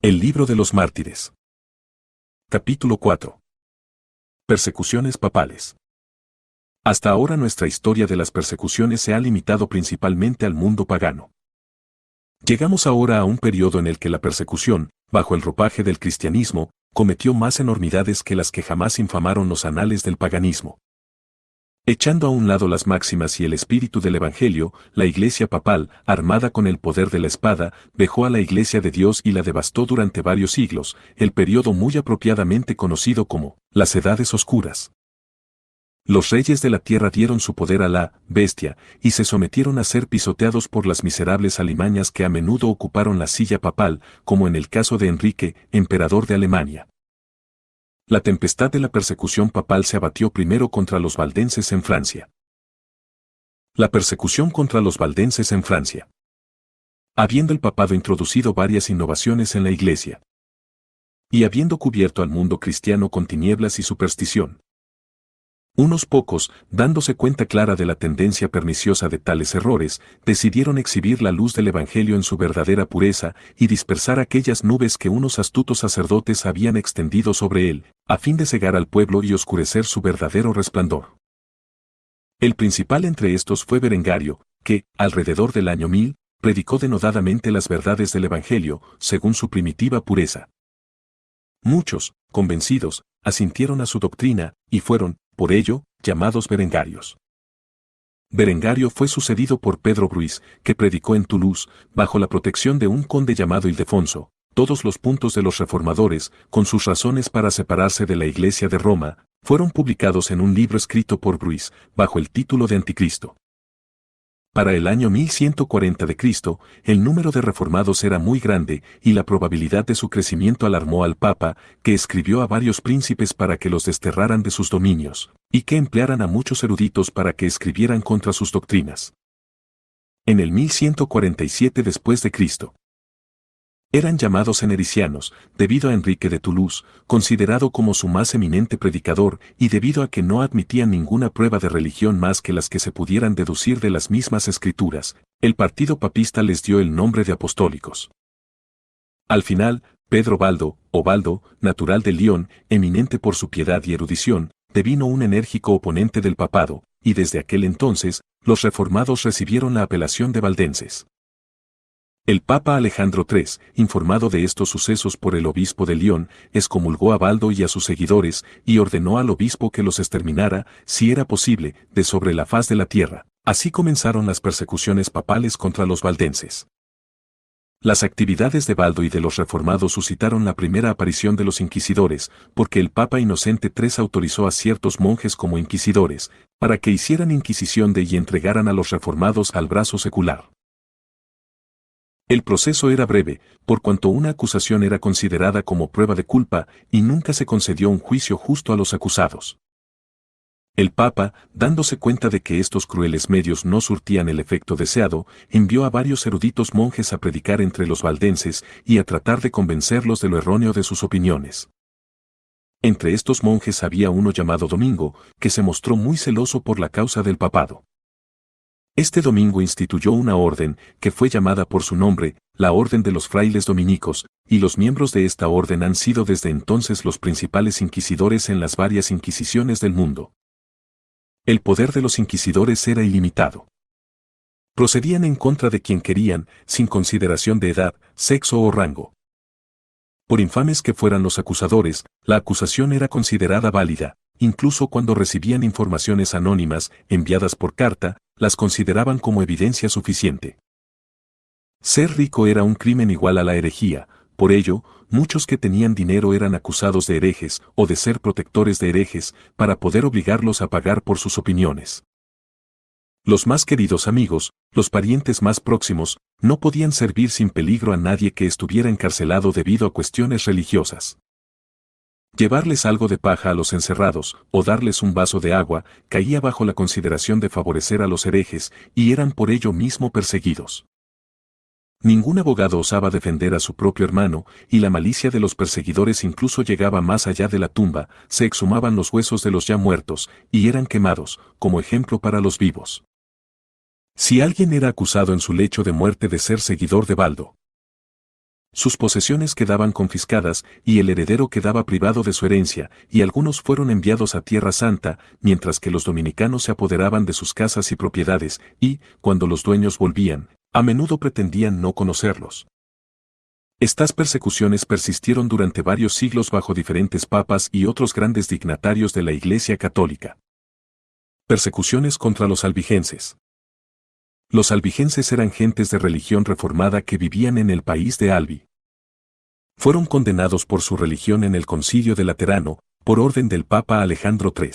El libro de los mártires. Capítulo 4. Persecuciones papales. Hasta ahora nuestra historia de las persecuciones se ha limitado principalmente al mundo pagano. Llegamos ahora a un periodo en el que la persecución, bajo el ropaje del cristianismo, cometió más enormidades que las que jamás infamaron los anales del paganismo. Echando a un lado las máximas y el espíritu del Evangelio, la Iglesia papal, armada con el poder de la espada, vejó a la Iglesia de Dios y la devastó durante varios siglos, el periodo muy apropiadamente conocido como las Edades Oscuras. Los reyes de la tierra dieron su poder a la bestia y se sometieron a ser pisoteados por las miserables alimañas que a menudo ocuparon la silla papal, como en el caso de Enrique, emperador de Alemania. La tempestad de la persecución papal se abatió primero contra los valdenses en Francia. La persecución contra los valdenses en Francia. Habiendo el papado introducido varias innovaciones en la Iglesia. Y habiendo cubierto al mundo cristiano con tinieblas y superstición. Unos pocos, dándose cuenta clara de la tendencia perniciosa de tales errores, decidieron exhibir la luz del Evangelio en su verdadera pureza y dispersar aquellas nubes que unos astutos sacerdotes habían extendido sobre él, a fin de cegar al pueblo y oscurecer su verdadero resplandor. El principal entre estos fue Berengario, que, alrededor del año 1000, predicó denodadamente las verdades del Evangelio, según su primitiva pureza. Muchos, convencidos, asintieron a su doctrina, y fueron, por ello, llamados berengarios. Berengario fue sucedido por Pedro Bruys, que predicó en Toulouse, bajo la protección de un conde llamado Ildefonso, todos los puntos de los reformadores, con sus razones para separarse de la Iglesia de Roma, fueron publicados en un libro escrito por Bruys, bajo el título de Anticristo. Para el año 1140 de Cristo, el número de reformados era muy grande y la probabilidad de su crecimiento alarmó al Papa, que escribió a varios príncipes para que los desterraran de sus dominios, y que emplearan a muchos eruditos para que escribieran contra sus doctrinas. En el 1147 después de Cristo. Eran llamados enericianos, debido a Enrique de Toulouse, considerado como su más eminente predicador, y debido a que no admitían ninguna prueba de religión más que las que se pudieran deducir de las mismas escrituras, el partido papista les dio el nombre de apostólicos. Al final, Pedro Baldo, o Baldo, natural de Lyon, eminente por su piedad y erudición, devino un enérgico oponente del papado, y desde aquel entonces, los reformados recibieron la apelación de valdenses. El Papa Alejandro III, informado de estos sucesos por el obispo de Lyon, excomulgó a Baldo y a sus seguidores, y ordenó al obispo que los exterminara, si era posible, de sobre la faz de la tierra. Así comenzaron las persecuciones papales contra los valdenses. Las actividades de Baldo y de los reformados suscitaron la primera aparición de los inquisidores, porque el Papa Inocente III autorizó a ciertos monjes como inquisidores, para que hicieran inquisición de y entregaran a los reformados al brazo secular. El proceso era breve, por cuanto una acusación era considerada como prueba de culpa y nunca se concedió un juicio justo a los acusados. El Papa, dándose cuenta de que estos crueles medios no surtían el efecto deseado, envió a varios eruditos monjes a predicar entre los valdenses y a tratar de convencerlos de lo erróneo de sus opiniones. Entre estos monjes había uno llamado Domingo, que se mostró muy celoso por la causa del papado. Este Domingo instituyó una orden, que fue llamada por su nombre, la Orden de los Frailes Dominicos, y los miembros de esta orden han sido desde entonces los principales inquisidores en las varias inquisiciones del mundo. El poder de los inquisidores era ilimitado. Procedían en contra de quien querían, sin consideración de edad, sexo o rango. Por infames que fueran los acusadores, la acusación era considerada válida, incluso cuando recibían informaciones anónimas, enviadas por carta, las consideraban como evidencia suficiente. Ser rico era un crimen igual a la herejía, por ello, muchos que tenían dinero eran acusados de herejes o de ser protectores de herejes, para poder obligarlos a pagar por sus opiniones. Los más queridos amigos, los parientes más próximos, no podían servir sin peligro a nadie que estuviera encarcelado debido a cuestiones religiosas. Llevarles algo de paja a los encerrados, o darles un vaso de agua, caía bajo la consideración de favorecer a los herejes, y eran por ello mismo perseguidos. Ningún abogado osaba defender a su propio hermano, y la malicia de los perseguidores incluso llegaba más allá de la tumba, se exhumaban los huesos de los ya muertos, y eran quemados, como ejemplo para los vivos. Si alguien era acusado en su lecho de muerte de ser seguidor de Baldo, Sus posesiones quedaban confiscadas y el heredero quedaba privado de su herencia, y algunos fueron enviados a Tierra Santa, mientras que los dominicanos se apoderaban de sus casas y propiedades, y, cuando los dueños volvían, a menudo pretendían no conocerlos. Estas persecuciones persistieron durante varios siglos bajo diferentes papas y otros grandes dignatarios de la Iglesia Católica. Persecuciones contra los albigenses. Los albigenses eran gentes de religión reformada que vivían en el país de Albi. Fueron condenados por su religión en el Concilio de Laterano, por orden del Papa Alejandro III.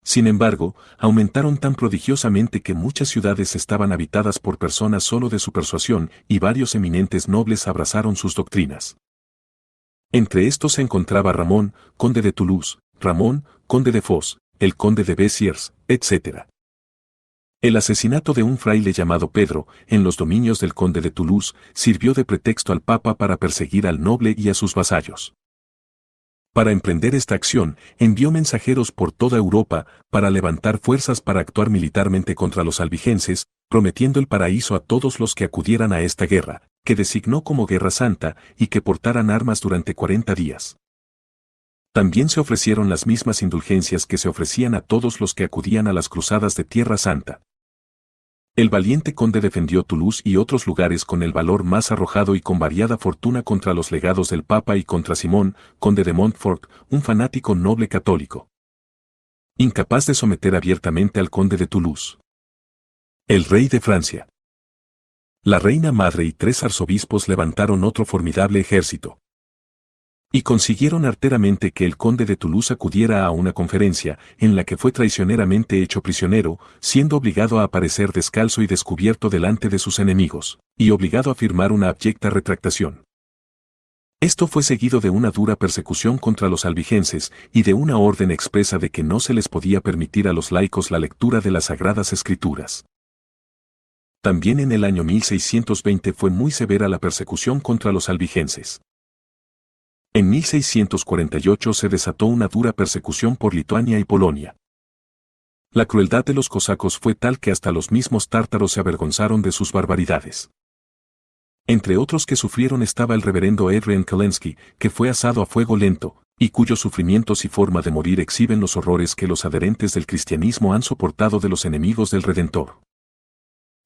Sin embargo, aumentaron tan prodigiosamente que muchas ciudades estaban habitadas por personas solo de su persuasión y varios eminentes nobles abrazaron sus doctrinas. Entre estos se encontraba Ramón, conde de Toulouse, Ramón, conde de Foix, el conde de Béziers, etc. El asesinato de un fraile llamado Pedro, en los dominios del conde de Toulouse, sirvió de pretexto al Papa para perseguir al noble y a sus vasallos. Para emprender esta acción, envió mensajeros por toda Europa para levantar fuerzas para actuar militarmente contra los albigenses, prometiendo el paraíso a todos los que acudieran a esta guerra, que designó como Guerra Santa, y que portaran armas durante 40 días. También se ofrecieron las mismas indulgencias que se ofrecían a todos los que acudían a las cruzadas de Tierra Santa. El valiente conde defendió Toulouse y otros lugares con el valor más arrojado y con variada fortuna contra los legados del Papa y contra Simón, conde de Montfort, un fanático noble católico, incapaz de someter abiertamente al conde de Toulouse. El rey de Francia. La reina madre y 3 arzobispos levantaron otro formidable ejército. Y consiguieron arteramente que el conde de Toulouse acudiera a una conferencia, en la que fue traicioneramente hecho prisionero, siendo obligado a aparecer descalzo y descubierto delante de sus enemigos, y obligado a firmar una abyecta retractación. Esto fue seguido de una dura persecución contra los albigenses y de una orden expresa de que no se les podía permitir a los laicos la lectura de las Sagradas Escrituras. También en el año 1620 fue muy severa la persecución contra los albigenses. En 1648 se desató una dura persecución por Lituania y Polonia. La crueldad de los cosacos fue tal que hasta los mismos tártaros se avergonzaron de sus barbaridades. Entre otros que sufrieron estaba el reverendo Adrian Kalensky, que fue asado a fuego lento, y cuyos sufrimientos y forma de morir exhiben los horrores que los adherentes del cristianismo han soportado de los enemigos del Redentor.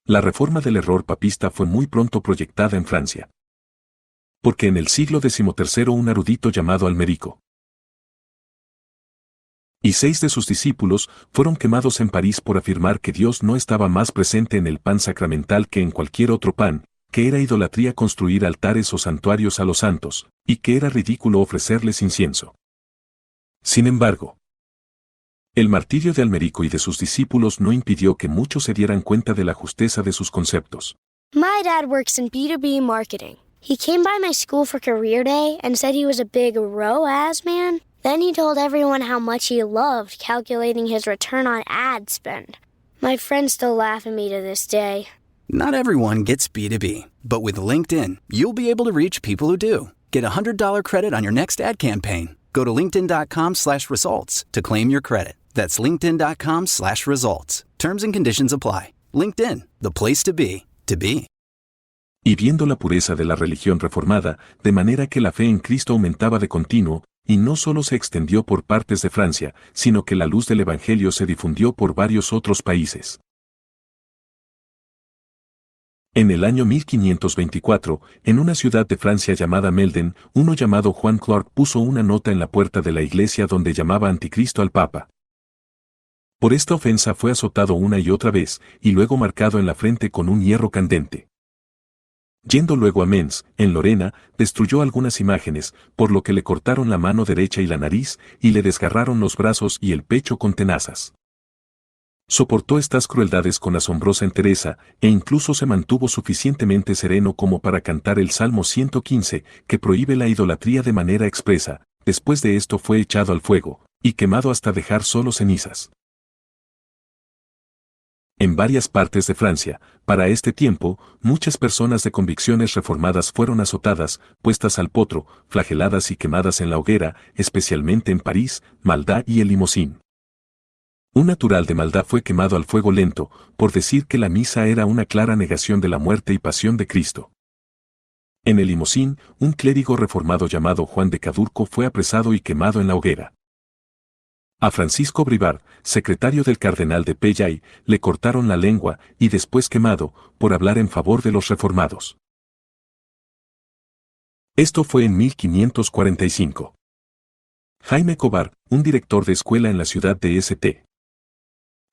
La reforma del error papista fue muy pronto proyectada en Francia. Porque en el siglo XIII un erudito llamado Almerico y 6 de sus discípulos fueron quemados en París por afirmar que Dios no estaba más presente en el pan sacramental que en cualquier otro pan, que era idolatría construir altares o santuarios a los santos, y que era ridículo ofrecerles incienso. Sin embargo, el martirio de Almerico y de sus discípulos no impidió que muchos se dieran cuenta de la justeza de sus conceptos. My dad works in B2B marketing. He came by my school for career day and said he was a big ROAS man. Then he told everyone how much he loved calculating his return on ad spend. My friends still laugh at me to this day. Not everyone gets B2B, but with LinkedIn, you'll be able to reach people who do. Get a $100 credit on your next ad campaign. Go to linkedin.com/results to claim your credit. That's linkedin.com/results. Terms and conditions apply. LinkedIn, the place to be, to be. Y viendo la pureza de la religión reformada, de manera que la fe en Cristo aumentaba de continuo, y no solo se extendió por partes de Francia, sino que la luz del Evangelio se difundió por varios otros países. En el año 1524, en una ciudad de Francia llamada Melden, uno llamado Juan Clark puso una nota en la puerta de la iglesia donde llamaba anticristo al Papa. Por esta ofensa fue azotado una y otra vez, y luego marcado en la frente con un hierro candente. Yendo luego a Mens, en Lorena, destruyó algunas imágenes, por lo que le cortaron la mano derecha y la nariz, y le desgarraron los brazos y el pecho con tenazas. Soportó estas crueldades con asombrosa entereza, e incluso se mantuvo suficientemente sereno como para cantar el Salmo 115, que prohíbe la idolatría de manera expresa. Después de esto fue echado al fuego, y quemado hasta dejar solo cenizas. En varias partes de Francia, para este tiempo, muchas personas de convicciones reformadas fueron azotadas, puestas al potro, flageladas y quemadas en la hoguera, especialmente en París, Maldá y el Limosín. Un natural de Maldá fue quemado al fuego lento, por decir que la misa era una clara negación de la muerte y pasión de Cristo. En el Limosín, un clérigo reformado llamado Juan de Cadurco fue apresado y quemado en la hoguera. A Francisco Brivard, secretario del cardenal de Pellay, le cortaron la lengua y después quemado, por hablar en favor de los reformados. Esto fue en 1545. Jaime Cobar, un director de escuela en la ciudad de St.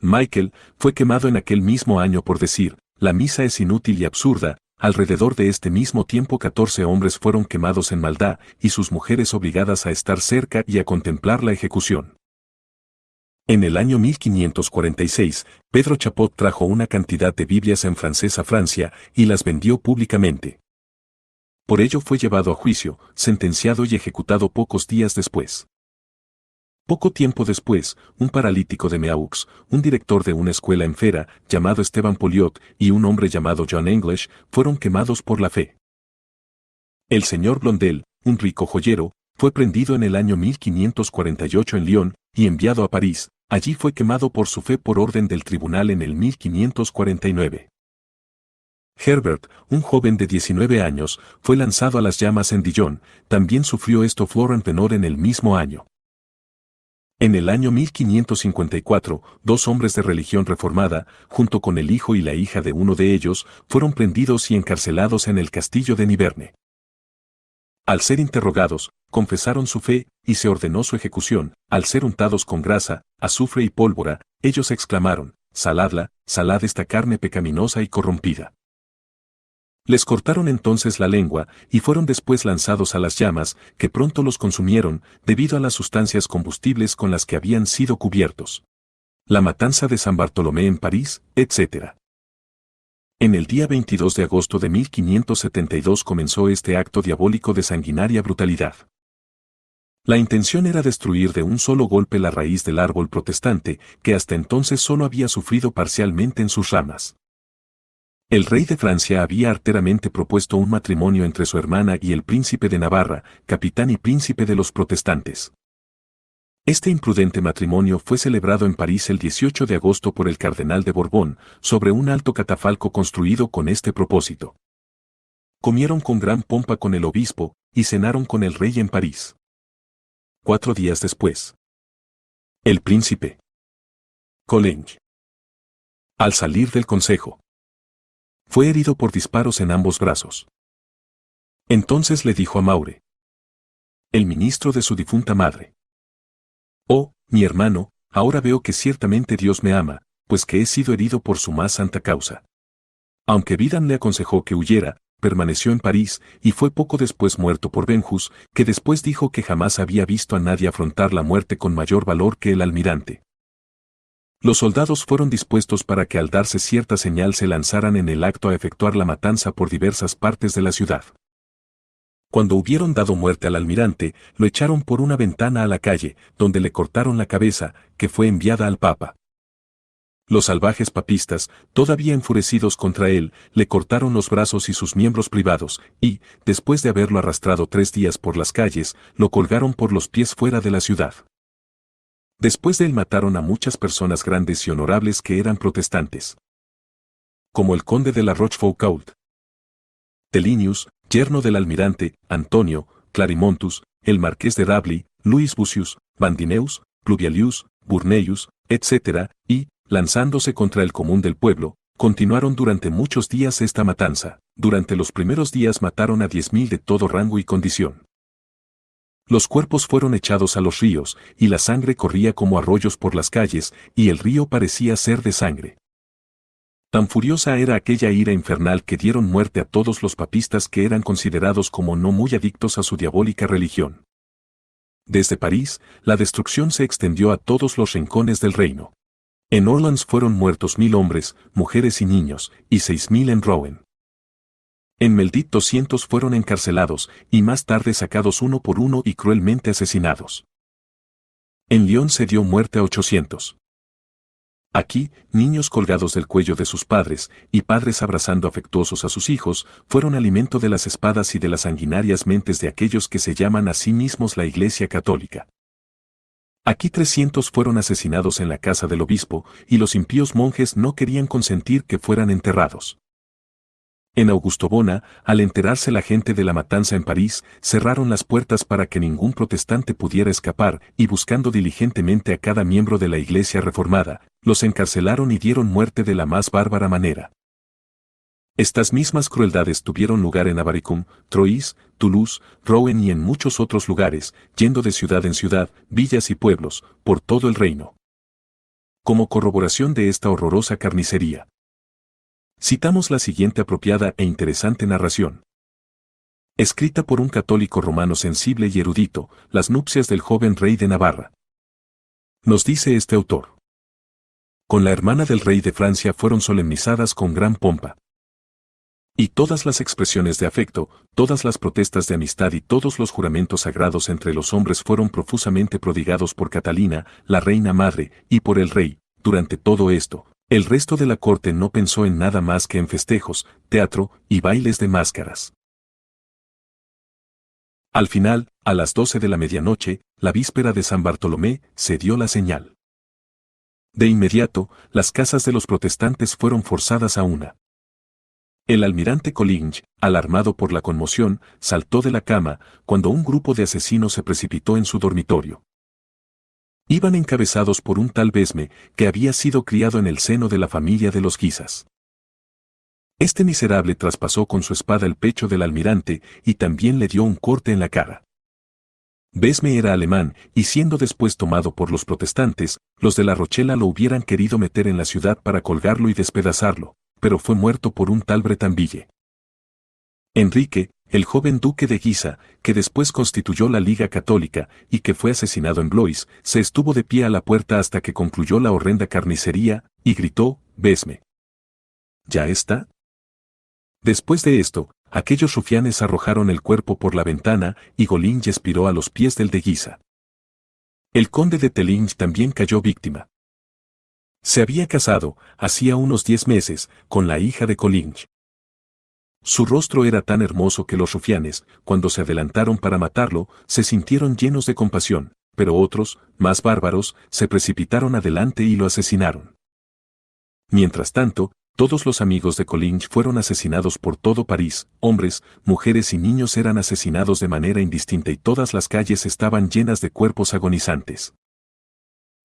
Michael, fue quemado en aquel mismo año por decir, la misa es inútil y absurda. Alrededor de este mismo tiempo 14 hombres fueron quemados en maldad y sus mujeres obligadas a estar cerca y a contemplar la ejecución. En el año 1546, Pedro Chapot trajo una cantidad de Biblias en francés a Francia y las vendió públicamente. Por ello fue llevado a juicio, sentenciado y ejecutado pocos días después. Poco tiempo después, un paralítico de Meaux, un director de una escuela en Fera, llamado Esteban Poliot, y un hombre llamado John English, fueron quemados por la fe. El señor Blondel, un rico joyero, fue prendido en el año 1548 en Lyon, y enviado a París. Allí fue quemado por su fe por orden del tribunal en el 1549. Herbert, un joven de 19 años, fue lanzado a las llamas en Dijon, también sufrió esto Florent Penor en el mismo año. En el año 1554, 2 hombres de religión reformada, junto con el hijo y la hija de uno de ellos, fueron prendidos y encarcelados en el castillo de Niverne. Al ser interrogados, confesaron su fe, y se ordenó su ejecución. Al ser untados con grasa, azufre y pólvora, ellos exclamaron, «Saladla, salad esta carne pecaminosa y corrompida». Les cortaron entonces la lengua, y fueron después lanzados a las llamas, que pronto los consumieron, debido a las sustancias combustibles con las que habían sido cubiertos. La matanza de San Bartolomé en París, etc. En el día 22 de agosto de 1572 comenzó este acto diabólico de sanguinaria brutalidad. La intención era destruir de un solo golpe la raíz del árbol protestante, que hasta entonces solo había sufrido parcialmente en sus ramas. El rey de Francia había arteramente propuesto un matrimonio entre su hermana y el príncipe de Navarra, capitán y príncipe de los protestantes. Este imprudente matrimonio fue celebrado en París el 18 de agosto por el cardenal de Borbón, sobre un alto catafalco construido con este propósito. Comieron con gran pompa con el obispo, y cenaron con el rey en París. 4 días después, el príncipe Coligny, al salir del consejo, fue herido por disparos en ambos brazos. Entonces le dijo a Maure, el ministro de su difunta madre: «Oh, mi hermano, ahora veo que ciertamente Dios me ama, pues que he sido herido por su más santa causa». Aunque Vidan le aconsejó que huyera, permaneció en París, y fue poco después muerto por Benjus, que después dijo que jamás había visto a nadie afrontar la muerte con mayor valor que el almirante. Los soldados fueron dispuestos para que al darse cierta señal se lanzaran en el acto a efectuar la matanza por diversas partes de la ciudad. Cuando hubieron dado muerte al almirante, lo echaron por una ventana a la calle, donde le cortaron la cabeza, que fue enviada al Papa. Los salvajes papistas, todavía enfurecidos contra él, le cortaron los brazos y sus miembros privados, y, después de haberlo arrastrado 3 días por las calles, lo colgaron por los pies fuera de la ciudad. Después de él mataron a muchas personas grandes y honorables que eran protestantes, como el conde de la Rochefoucauld, Telinius, yerno del almirante, Antonio, Clarimontus, el marqués de Rabli, Luis Bucius, Vandineus, Pluvialius, Burneius, etc., y, lanzándose contra el común del pueblo, continuaron durante muchos días esta matanza. Durante los primeros días mataron a 10.000 de todo rango y condición. Los cuerpos fueron echados a los ríos, y la sangre corría como arroyos por las calles, y el río parecía ser de sangre. Tan furiosa era aquella ira infernal que dieron muerte a todos los papistas que eran considerados como no muy adictos a su diabólica religión. Desde París, la destrucción se extendió a todos los rincones del reino. En Orleans fueron muertos 1.000 hombres, mujeres y niños, y 6.000 en Rouen. En Meldit 200 fueron encarcelados, y más tarde sacados uno por uno y cruelmente asesinados. En Lyon se dio muerte a 800. Aquí, niños colgados del cuello de sus padres, y padres abrazando afectuosos a sus hijos, fueron alimento de las espadas y de las sanguinarias mentes de aquellos que se llaman a sí mismos la Iglesia Católica. Aquí 300 fueron asesinados en la casa del obispo, y los impíos monjes no querían consentir que fueran enterrados. En Augusto Bona, al enterarse la gente de la matanza en París, cerraron las puertas para que ningún protestante pudiera escapar y buscando diligentemente a cada miembro de la Iglesia reformada, los encarcelaron y dieron muerte de la más bárbara manera. Estas mismas crueldades tuvieron lugar en Avaricum, Troyes, Toulouse, Rouen y en muchos otros lugares, yendo de ciudad en ciudad, villas y pueblos, por todo el reino. Como corroboración de esta horrorosa carnicería, citamos la siguiente apropiada e interesante narración. Escrita por un católico romano sensible y erudito, las nupcias del joven rey de Navarra. Nos dice este autor. Con la hermana del rey de Francia fueron solemnizadas con gran pompa. Y todas las expresiones de afecto, todas las protestas de amistad y todos los juramentos sagrados entre los hombres fueron profusamente prodigados por Catalina, la reina madre, y por el rey. Durante todo esto, el resto de la corte no pensó en nada más que en festejos, teatro y bailes de máscaras. Al final, a las 12 de la medianoche, la víspera de San Bartolomé, se dio la señal. De inmediato, las casas de los protestantes fueron forzadas a una. El almirante Coligny, alarmado por la conmoción, saltó de la cama, cuando un grupo de asesinos se precipitó en su dormitorio. Iban encabezados por un tal Besme, que había sido criado en el seno de la familia de los Guisas. Este miserable traspasó con su espada el pecho del almirante y también le dio un corte en la cara. Besme era alemán, y siendo después tomado por los protestantes, los de la Rochela lo hubieran querido meter en la ciudad para colgarlo y despedazarlo, pero fue muerto por un tal Bretanville. Enrique, el joven duque de Guisa, que después constituyó la Liga Católica y que fue asesinado en Blois, se estuvo de pie a la puerta hasta que concluyó la horrenda carnicería, y gritó, «Besme. ¿Ya está?» Después de esto, aquellos rufianes arrojaron el cuerpo por la ventana y Coligny expiró a los pies del de Guisa. El conde de Teligny también cayó víctima. Se había casado, hacía unos 10 meses, con la hija de Coligny. Su rostro era tan hermoso que los rufianes, cuando se adelantaron para matarlo, se sintieron llenos de compasión, pero otros, más bárbaros, se precipitaron adelante y lo asesinaron. Mientras tanto, todos los amigos de Coligny fueron asesinados por todo París, hombres, mujeres y niños eran asesinados de manera indistinta y todas las calles estaban llenas de cuerpos agonizantes.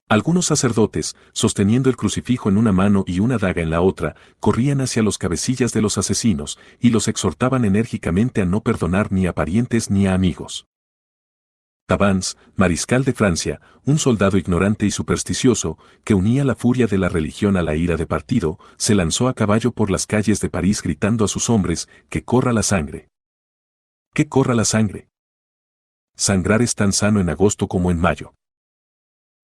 Algunos sacerdotes, sosteniendo el crucifijo en una mano y una daga en la otra, corrían hacia los cabecillas de los asesinos y los exhortaban enérgicamente a no perdonar ni a parientes ni a amigos. Tavannes, mariscal de Francia, un soldado ignorante y supersticioso, que unía la furia de la religión a la ira de partido, se lanzó a caballo por las calles de París gritando a sus hombres, «¡Que corra la sangre! ¡Que corra la sangre!». Sangrar es tan sano en agosto como en mayo.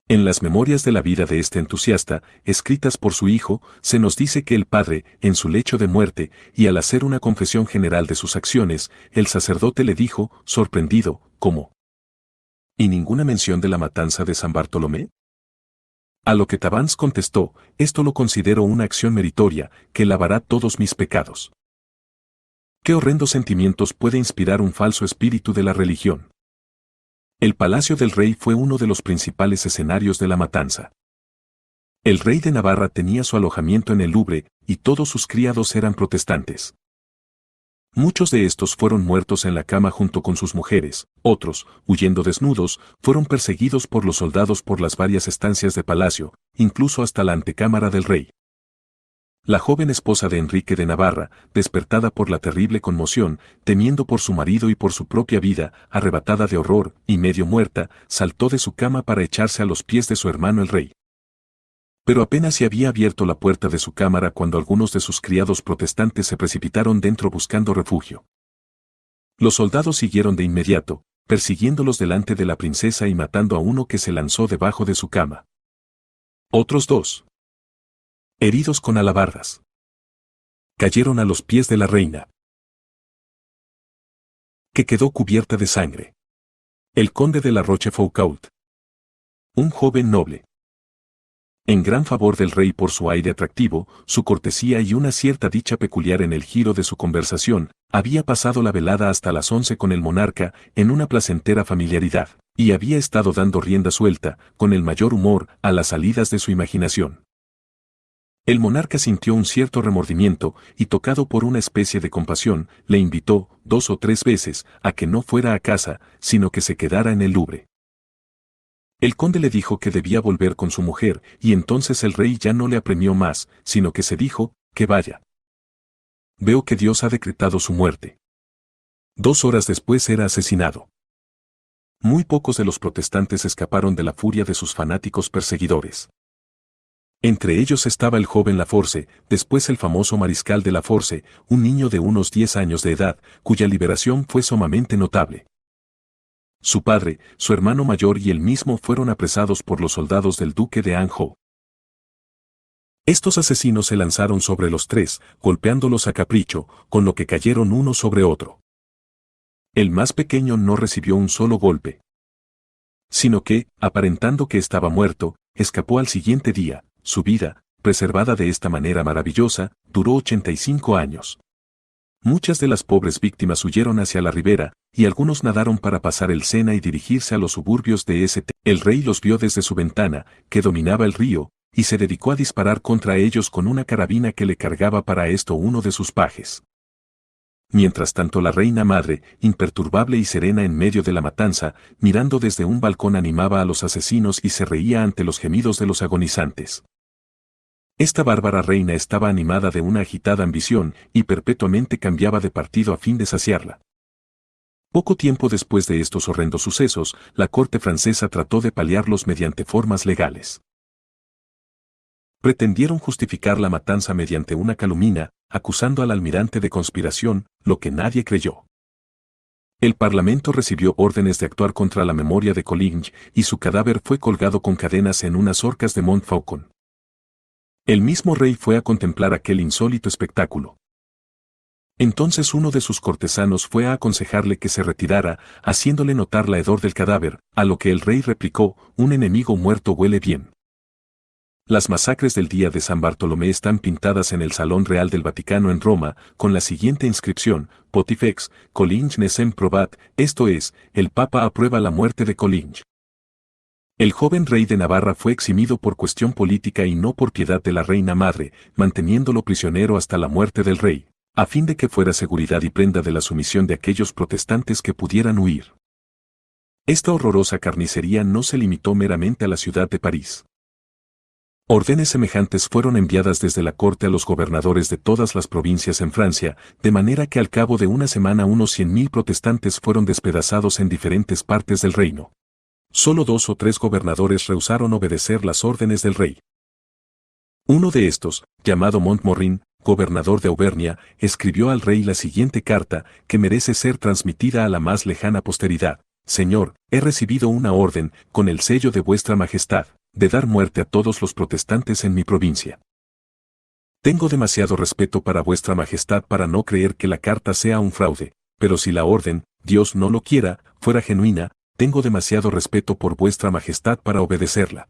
En las memorias de la vida de este entusiasta, escritas por su hijo, se nos dice que el padre, en su lecho de muerte, y al hacer una confesión general de sus acciones, el sacerdote le dijo, sorprendido, ¿cómo? ¿Y ninguna mención de la matanza de San Bartolomé? A lo que Tavannes contestó, esto lo considero una acción meritoria, que lavará todos mis pecados. ¿Qué horrendos sentimientos puede inspirar un falso espíritu de la religión? El palacio del rey fue uno de los principales escenarios de la matanza. El rey de Navarra tenía su alojamiento en el Louvre, y todos sus criados eran protestantes. Muchos de estos fueron muertos en la cama junto con sus mujeres, otros, huyendo desnudos, fueron perseguidos por los soldados por las varias estancias de palacio, incluso hasta la antecámara del rey. La joven esposa de Enrique de Navarra, despertada por la terrible conmoción, temiendo por su marido y por su propia vida, arrebatada de horror y medio muerta, saltó de su cama para echarse a los pies de su hermano el rey. Pero apenas se había abierto la puerta de su cámara cuando algunos de sus criados protestantes se precipitaron dentro buscando refugio. Los soldados siguieron de inmediato, persiguiéndolos delante de la princesa y matando a uno que se lanzó debajo de su cama. Otros 2. Heridos con alabardas, cayeron a los pies de la reina, que quedó cubierta de sangre. El conde de la Rochefoucauld, un joven noble, en gran favor del rey por su aire atractivo, su cortesía y una cierta dicha peculiar en el giro de su conversación, había pasado la velada hasta las 11 con el monarca en una placentera familiaridad, y había estado dando rienda suelta, con el mayor humor, a las salidas de su imaginación. El monarca sintió un cierto remordimiento y, tocado por una especie de compasión, le invitó, 2 o 3 veces, a que no fuera a casa, sino que se quedara en el Louvre. El conde le dijo que debía volver con su mujer, y entonces el rey ya no le apremió más, sino que se dijo, que vaya. Veo que Dios ha decretado su muerte. 2 horas después era asesinado. Muy pocos de los protestantes escaparon de la furia de sus fanáticos perseguidores. Entre ellos estaba el joven Laforce, después el famoso mariscal de Laforce, un niño de unos 10 años de edad, cuya liberación fue sumamente notable. Su padre, su hermano mayor y él mismo fueron apresados por los soldados del duque de Anjou. Estos asesinos se lanzaron sobre los 3, golpeándolos a capricho, con lo que cayeron uno sobre otro. El más pequeño no recibió un solo golpe, sino que, aparentando que estaba muerto, escapó al siguiente día. Su vida, preservada de esta manera maravillosa, duró 85 años. Muchas de las pobres víctimas huyeron hacia la ribera, y algunos nadaron para pasar el Sena y dirigirse a los suburbios de St. El rey los vio desde su ventana, que dominaba el río, y se dedicó a disparar contra ellos con una carabina que le cargaba para esto uno de sus pajes. Mientras tanto la reina madre, imperturbable y serena en medio de la matanza, mirando desde un balcón animaba a los asesinos y se reía ante los gemidos de los agonizantes. Esta bárbara reina estaba animada de una agitada ambición y perpetuamente cambiaba de partido a fin de saciarla. Poco tiempo después de estos horrendos sucesos, la corte francesa trató de paliarlos mediante formas legales. Pretendieron justificar la matanza mediante una calumnia, acusando al almirante de conspiración, lo que nadie creyó. El Parlamento recibió órdenes de actuar contra la memoria de Coligny y su cadáver fue colgado con cadenas en unas horcas de Montfaucon. El mismo rey fue a contemplar aquel insólito espectáculo. Entonces uno de sus cortesanos fue a aconsejarle que se retirara, haciéndole notar la hedor del cadáver, a lo que el rey replicó, un enemigo muerto huele bien. Las masacres del día de San Bartolomé están pintadas en el Salón Real del Vaticano en Roma, con la siguiente inscripción, Pontifex, Coligny nesem probat, esto es, el Papa aprueba la muerte de Coligny. El joven rey de Navarra fue eximido por cuestión política y no por piedad de la reina madre, manteniéndolo prisionero hasta la muerte del rey, a fin de que fuera seguridad y prenda de la sumisión de aquellos protestantes que pudieran huir. Esta horrorosa carnicería no se limitó meramente a la ciudad de París. Órdenes semejantes fueron enviadas desde la corte a los gobernadores de todas las provincias en Francia, de manera que al cabo de una semana unos 100.000 protestantes fueron despedazados en diferentes partes del reino. Solo 2 o 3 gobernadores rehusaron obedecer las órdenes del rey. Uno de estos, llamado Montmorin, gobernador de Auvernia, escribió al rey la siguiente carta, que merece ser transmitida a la más lejana posteridad. Señor, he recibido una orden, con el sello de vuestra majestad, de dar muerte a todos los protestantes en mi provincia. Tengo demasiado respeto para vuestra majestad para no creer que la carta sea un fraude, pero si la orden, Dios no lo quiera, fuera genuina, tengo demasiado respeto por vuestra majestad para obedecerla.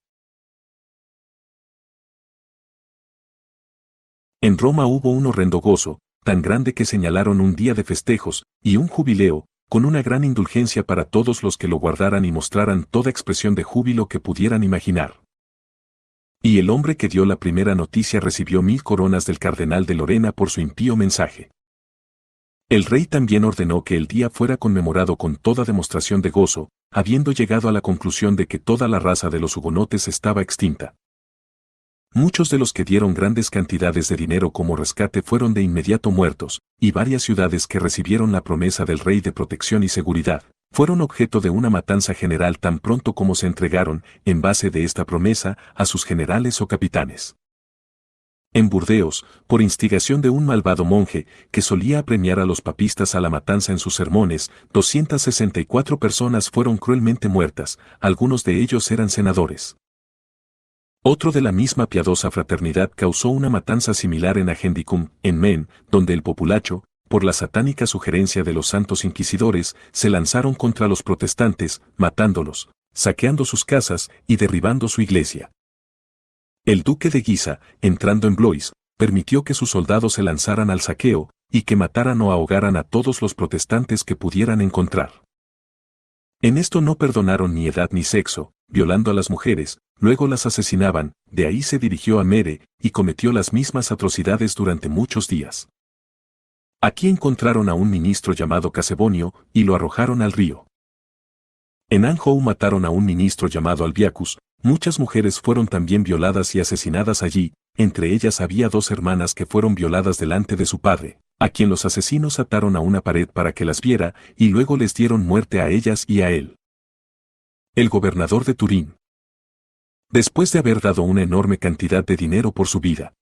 En Roma hubo un horrendo gozo, tan grande que señalaron un día de festejos, y un jubileo, con una gran indulgencia para todos los que lo guardaran y mostraran toda expresión de júbilo que pudieran imaginar. Y el hombre que dio la primera noticia recibió 1000 coronas del cardenal de Lorena por su impío mensaje. El rey también ordenó que el día fuera conmemorado con toda demostración de gozo, habiendo llegado a la conclusión de que toda la raza de los hugonotes estaba extinta. Muchos de los que dieron grandes cantidades de dinero como rescate fueron de inmediato muertos, y varias ciudades que recibieron la promesa del rey de protección y seguridad, fueron objeto de una matanza general tan pronto como se entregaron, en base de esta promesa, a sus generales o capitanes. En Burdeos, por instigación de un malvado monje, que solía apremiar a los papistas a la matanza en sus sermones, 264 personas fueron cruelmente muertas, algunos de ellos eran senadores. Otro de la misma piadosa fraternidad causó una matanza similar en Agendicum, en Maine, donde el populacho, por la satánica sugerencia de los santos inquisidores, se lanzaron contra los protestantes, matándolos, saqueando sus casas y derribando su iglesia. El duque de Guisa, entrando en Blois, permitió que sus soldados se lanzaran al saqueo, y que mataran o ahogaran a todos los protestantes que pudieran encontrar. En esto no perdonaron ni edad ni sexo, violando a las mujeres, luego las asesinaban, de ahí se dirigió a Mere, y cometió las mismas atrocidades durante muchos días. Aquí encontraron a un ministro llamado Casebonio, y lo arrojaron al río. En Anjou mataron a un ministro llamado Albiacus, muchas mujeres fueron también violadas y asesinadas allí, entre ellas había 2 hermanas que fueron violadas delante de su padre, a quien los asesinos ataron a una pared para que las viera, y luego les dieron muerte a ellas y a él. El gobernador de Turín. Después de haber dado una enorme cantidad de dinero por su vida,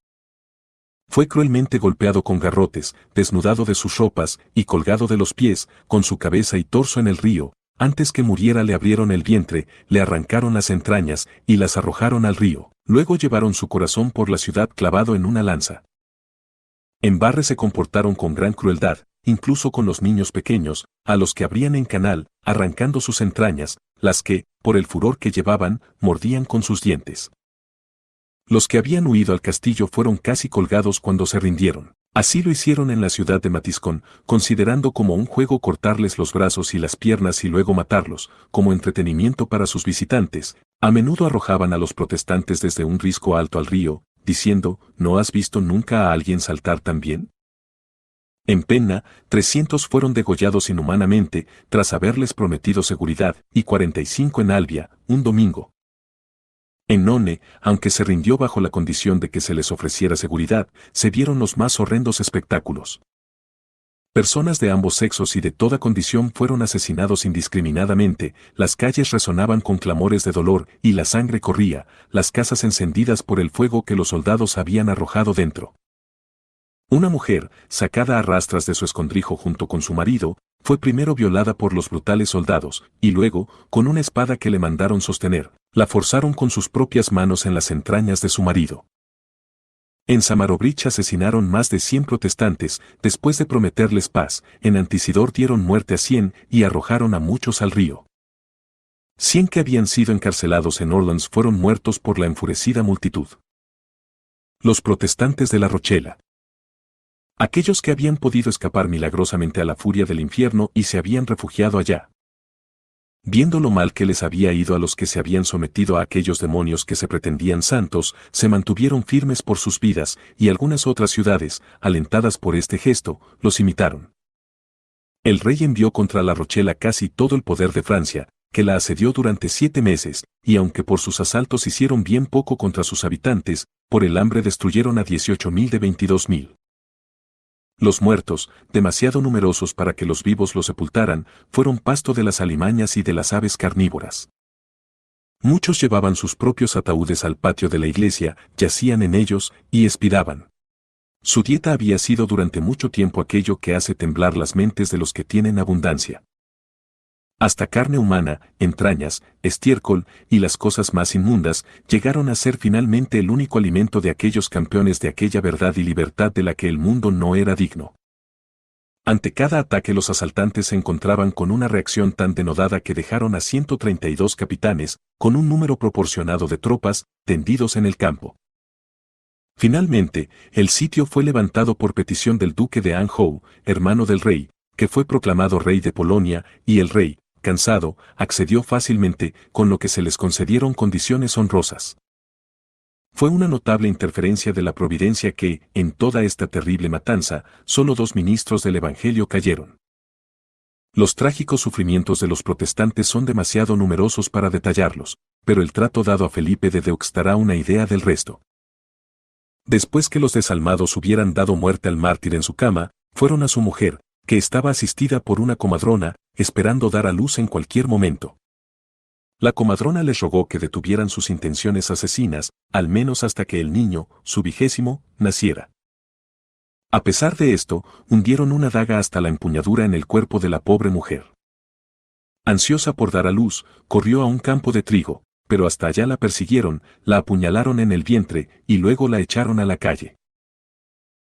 fue cruelmente golpeado con garrotes, desnudado de sus ropas y colgado de los pies, con su cabeza y torso en el río. Antes que muriera le abrieron el vientre, le arrancaron las entrañas y las arrojaron al río. Luego llevaron su corazón por la ciudad clavado en una lanza. En Barre se comportaron con gran crueldad, incluso con los niños pequeños, a los que abrían en canal, arrancando sus entrañas, las que, por el furor que llevaban, mordían con sus dientes. Los que habían huido al castillo fueron casi colgados cuando se rindieron. Así lo hicieron en la ciudad de Matiscón, considerando como un juego cortarles los brazos y las piernas y luego matarlos, como entretenimiento para sus visitantes. A menudo arrojaban a los protestantes desde un risco alto al río, diciendo, ¿no has visto nunca a alguien saltar tan bien? En Penna, 300 fueron degollados inhumanamente, tras haberles prometido seguridad, y 45 en Albia, un domingo. En None, aunque se rindió bajo la condición de que se les ofreciera seguridad, se vieron los más horrendos espectáculos. Personas de ambos sexos y de toda condición fueron asesinados indiscriminadamente, las calles resonaban con clamores de dolor y la sangre corría, las casas encendidas por el fuego que los soldados habían arrojado dentro. Una mujer, sacada a rastras de su escondrijo junto con su marido, fue primero violada por los brutales soldados, y luego, con una espada que le mandaron sostener, la forzaron con sus propias manos en las entrañas de su marido. En Samarobrich asesinaron más de 100 protestantes, después de prometerles paz, en Antisidor dieron muerte a 100 y arrojaron a muchos al río. 100 que habían sido encarcelados en Orleans fueron muertos por la enfurecida multitud. Los protestantes de la Rochela. Aquellos que habían podido escapar milagrosamente a la furia del infierno y se habían refugiado allá. Viendo lo mal que les había ido a los que se habían sometido a aquellos demonios que se pretendían santos, se mantuvieron firmes por sus vidas, y algunas otras ciudades, alentadas por este gesto, los imitaron. El rey envió contra la Rochela casi todo el poder de Francia, que la asedió durante 7 meses, y aunque por sus asaltos hicieron bien poco contra sus habitantes, por el hambre destruyeron a 18.000 de 22.000. Los muertos, demasiado numerosos para que los vivos los sepultaran, fueron pasto de las alimañas y de las aves carnívoras. Muchos llevaban sus propios ataúdes al patio de la iglesia, yacían en ellos, y expiraban. Su dieta había sido durante mucho tiempo aquello que hace temblar las mentes de los que tienen abundancia. Hasta carne humana, entrañas, estiércol y las cosas más inmundas llegaron a ser finalmente el único alimento de aquellos campeones de aquella verdad y libertad de la que el mundo no era digno. Ante cada ataque los asaltantes se encontraban con una reacción tan denodada que dejaron a 132 capitanes, con un número proporcionado de tropas, tendidos en el campo. Finalmente, el sitio fue levantado por petición del duque de Anjou, hermano del rey, que fue proclamado rey de Polonia, y el rey, cansado, accedió fácilmente, con lo que se les concedieron condiciones honrosas. Fue una notable interferencia de la providencia que, en toda esta terrible matanza, solo 2 ministros del Evangelio cayeron. Los trágicos sufrimientos de los protestantes son demasiado numerosos para detallarlos, pero el trato dado a Felipe de Deux dará una idea del resto. Después que los desalmados hubieran dado muerte al mártir en su cama, fueron a su mujer, que estaba asistida por una comadrona, esperando dar a luz en cualquier momento. La comadrona les rogó que detuvieran sus intenciones asesinas, al menos hasta que el niño, su 20º, naciera. A pesar de esto, hundieron una daga hasta la empuñadura en el cuerpo de la pobre mujer. Ansiosa por dar a luz, corrió a un campo de trigo, pero hasta allá la persiguieron, la apuñalaron en el vientre y luego la echaron a la calle.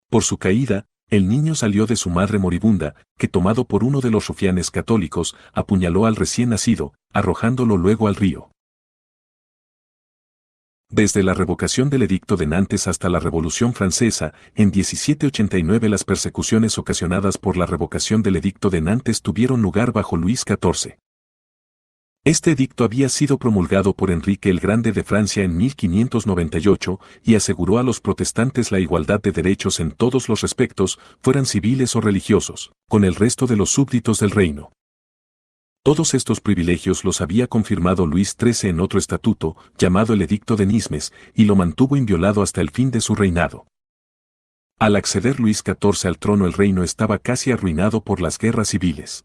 Por su caída, el niño salió de su madre moribunda, que tomado por uno de los rufianes católicos, apuñaló al recién nacido, arrojándolo luego al río. Desde la revocación del Edicto de Nantes hasta la Revolución Francesa, en 1789 las persecuciones ocasionadas por la revocación del Edicto de Nantes tuvieron lugar bajo Luis XIV. Este edicto había sido promulgado por Enrique el Grande de Francia en 1598 y aseguró a los protestantes la igualdad de derechos en todos los respectos, fueran civiles o religiosos, con el resto de los súbditos del reino. Todos estos privilegios los había confirmado Luis XIII en otro estatuto, llamado el Edicto de Nismes, y lo mantuvo inviolado hasta el fin de su reinado. Al acceder Luis XIV al trono, el reino estaba casi arruinado por las guerras civiles.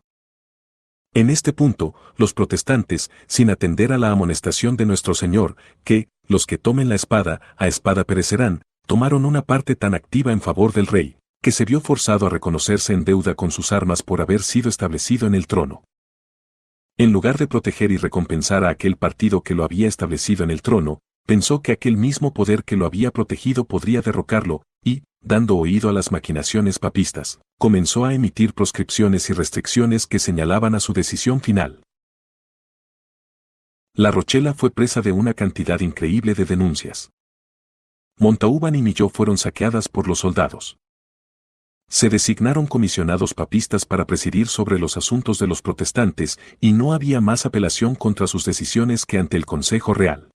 En este punto, los protestantes, sin atender a la amonestación de nuestro Señor, que, los que tomen la espada, a espada perecerán, tomaron una parte tan activa en favor del rey, que se vio forzado a reconocerse en deuda con sus armas por haber sido establecido en el trono. En lugar de proteger y recompensar a aquel partido que lo había establecido en el trono, pensó que aquel mismo poder que lo había protegido podría derrocarlo, y, dando oído a las maquinaciones papistas, comenzó a emitir proscripciones y restricciones que señalaban a su decisión final. La Rochela fue presa de una cantidad increíble de denuncias. Montauban y Millau fueron saqueadas por los soldados. Se designaron comisionados papistas para presidir sobre los asuntos de los protestantes y no había más apelación contra sus decisiones que ante el Consejo Real.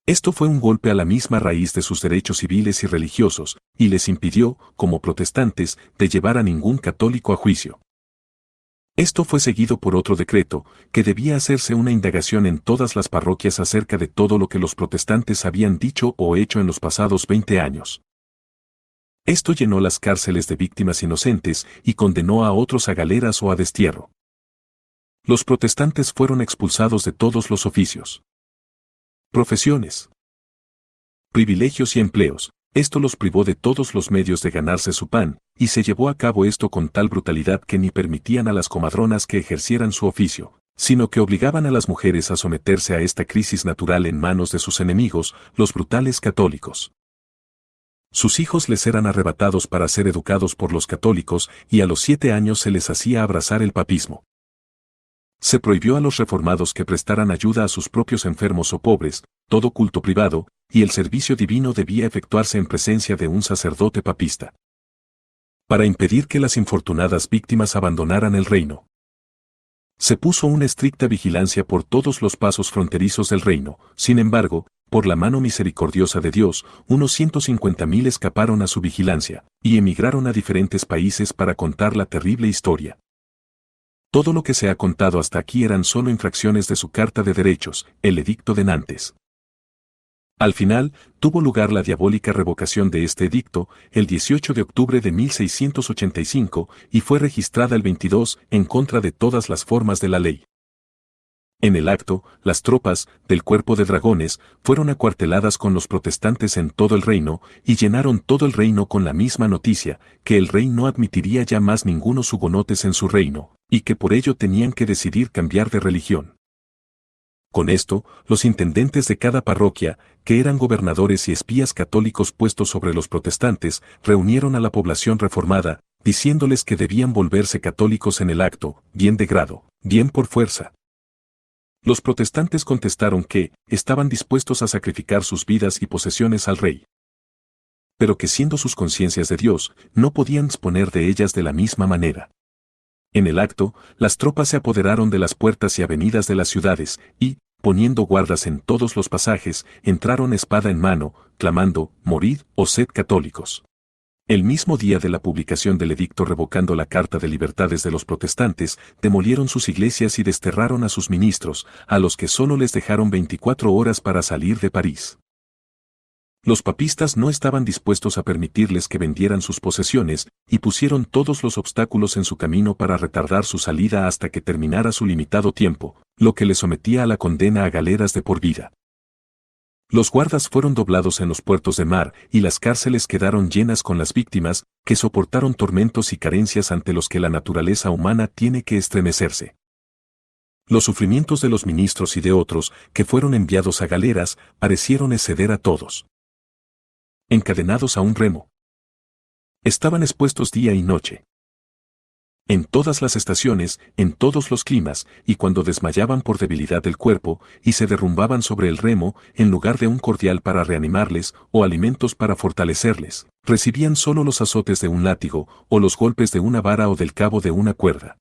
Esto fue un golpe a la misma raíz de sus derechos civiles y religiosos, y les impidió, como protestantes, de llevar a ningún católico a juicio. Esto fue seguido por otro decreto, que debía hacerse una indagación en todas las parroquias acerca de todo lo que los protestantes habían dicho o hecho en los pasados 20 años. Esto llenó las cárceles de víctimas inocentes y condenó a otros a galeras o a destierro. Los protestantes fueron expulsados de todos los oficios. Profesiones, privilegios y empleos, esto los privó de todos los medios de ganarse su pan, y se llevó a cabo esto con tal brutalidad que ni permitían a las comadronas que ejercieran su oficio, sino que obligaban a las mujeres a someterse a esta crisis natural en manos de sus enemigos, los brutales católicos. Sus hijos les eran arrebatados para ser educados por los católicos y a los 7 años se les hacía abrazar el papismo. Se prohibió a los reformados que prestaran ayuda a sus propios enfermos o pobres, todo culto privado, y el servicio divino debía efectuarse en presencia de un sacerdote papista. Para impedir que las infortunadas víctimas abandonaran el reino, se puso una estricta vigilancia por todos los pasos fronterizos del reino. Sin embargo, por la mano misericordiosa de Dios, unos 150.000 escaparon a su vigilancia, y emigraron a diferentes países para contar la terrible historia. Todo lo que se ha contado hasta aquí eran solo infracciones de su Carta de Derechos, el Edicto de Nantes. Al final, tuvo lugar la diabólica revocación de este edicto, el 18 de octubre de 1685, y fue registrada el 22 en contra de todas las formas de la ley. En el acto, las tropas, del Cuerpo de Dragones, fueron acuarteladas con los protestantes en todo el reino, y llenaron todo el reino con la misma noticia, que el rey no admitiría ya más ningunos hugonotes en su reino, y que por ello tenían que decidir cambiar de religión. Con esto, los intendentes de cada parroquia, que eran gobernadores y espías católicos puestos sobre los protestantes, reunieron a la población reformada, diciéndoles que debían volverse católicos en el acto, bien de grado, bien por fuerza. Los protestantes contestaron que estaban dispuestos a sacrificar sus vidas y posesiones al rey, pero que siendo sus conciencias de Dios, no podían disponer de ellas de la misma manera. En el acto, las tropas se apoderaron de las puertas y avenidas de las ciudades, y, poniendo guardas en todos los pasajes, entraron espada en mano, clamando, «Morid, o sed católicos». El mismo día de la publicación del edicto revocando la Carta de Libertades de los protestantes, demolieron sus iglesias y desterraron a sus ministros, a los que solo les dejaron 24 horas para salir de París. Los papistas no estaban dispuestos a permitirles que vendieran sus posesiones, y pusieron todos los obstáculos en su camino para retardar su salida hasta que terminara su limitado tiempo, lo que les sometía a la condena a galeras de por vida. Los guardas fueron doblados en los puertos de mar y las cárceles quedaron llenas con las víctimas, que soportaron tormentos y carencias ante los que la naturaleza humana tiene que estremecerse. Los sufrimientos de los ministros y de otros, que fueron enviados a galeras, parecieron exceder a todos. Encadenados a un remo, estaban expuestos día y noche. En todas las estaciones, en todos los climas, y cuando desmayaban por debilidad del cuerpo, y se derrumbaban sobre el remo, en lugar de un cordial para reanimarles, o alimentos para fortalecerles, recibían solo los azotes de un látigo, o los golpes de una vara o del cabo de una cuerda.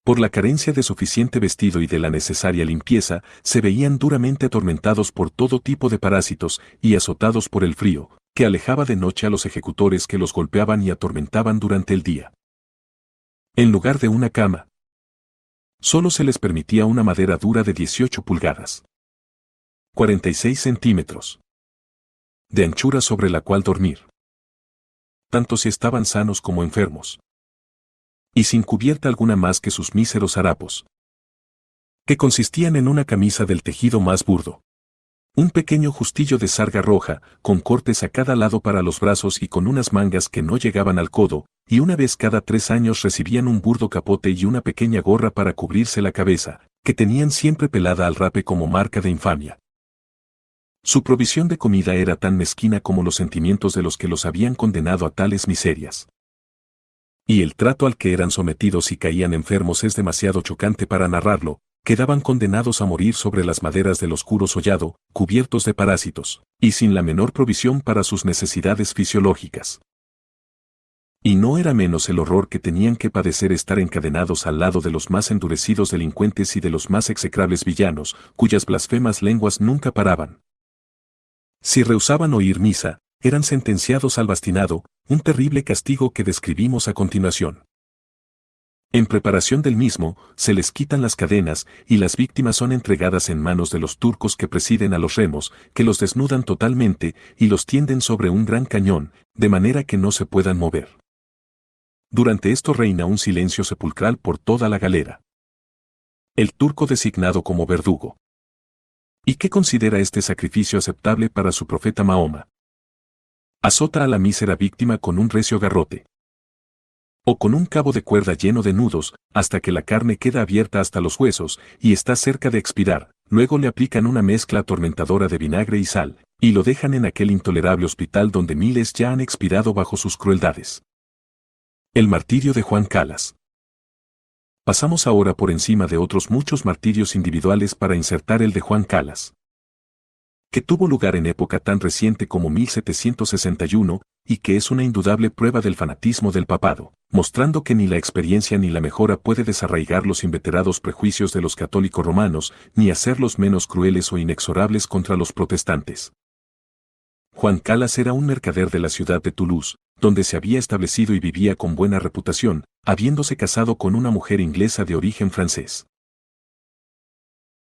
Por la carencia de suficiente vestido y de la necesaria limpieza, se veían duramente atormentados por todo tipo de parásitos y azotados por el frío, que alejaba de noche a los ejecutores que los golpeaban y atormentaban durante el día. En lugar de una cama, solo se les permitía una madera dura de 18 pulgadas, 46 centímetros, de anchura sobre la cual dormir, tanto si estaban sanos como enfermos, y sin cubierta alguna más que sus míseros harapos, que consistían en una camisa del tejido más burdo, un pequeño justillo de sarga roja, con cortes a cada lado para los brazos y con unas mangas que no llegaban al codo, y una vez cada 3 años recibían un burdo capote y una pequeña gorra para cubrirse la cabeza, que tenían siempre pelada al rape como marca de infamia. Su provisión de comida era tan mezquina como los sentimientos de los que los habían condenado a tales miserias. Y el trato al que eran sometidos y caían enfermos es demasiado chocante para narrarlo. Quedaban condenados a morir sobre las maderas del oscuro sollado, cubiertos de parásitos, y sin la menor provisión para sus necesidades fisiológicas. Y no era menos el horror que tenían que padecer estar encadenados al lado de los más endurecidos delincuentes y de los más execrables villanos, cuyas blasfemas lenguas nunca paraban. Si rehusaban oír misa, eran sentenciados al bastinado, un terrible castigo que describimos a continuación. En preparación del mismo, se les quitan las cadenas y las víctimas son entregadas en manos de los turcos que presiden a los remos, que los desnudan totalmente y los tienden sobre un gran cañón, de manera que no se puedan mover. Durante esto reina un silencio sepulcral por toda la galera. El turco designado como verdugo. ¿Y qué considera este sacrificio aceptable para su profeta Mahoma? Azota a la mísera víctima con un recio garrote, o con un cabo de cuerda lleno de nudos, hasta que la carne queda abierta hasta los huesos y está cerca de expirar. Luego le aplican una mezcla atormentadora de vinagre y sal, y lo dejan en aquel intolerable hospital donde miles ya han expirado bajo sus crueldades. El martirio de Juan Calas. Pasamos ahora por encima de otros muchos martirios individuales para insertar el de Juan Calas, que tuvo lugar en época tan reciente como 1761, y que es una indudable prueba del fanatismo del papado, mostrando que ni la experiencia ni la mejora puede desarraigar los inveterados prejuicios de los católicos romanos, ni hacerlos menos crueles o inexorables contra los protestantes. Juan Calas era un mercader de la ciudad de Toulouse, donde se había establecido y vivía con buena reputación, habiéndose casado con una mujer inglesa de origen francés.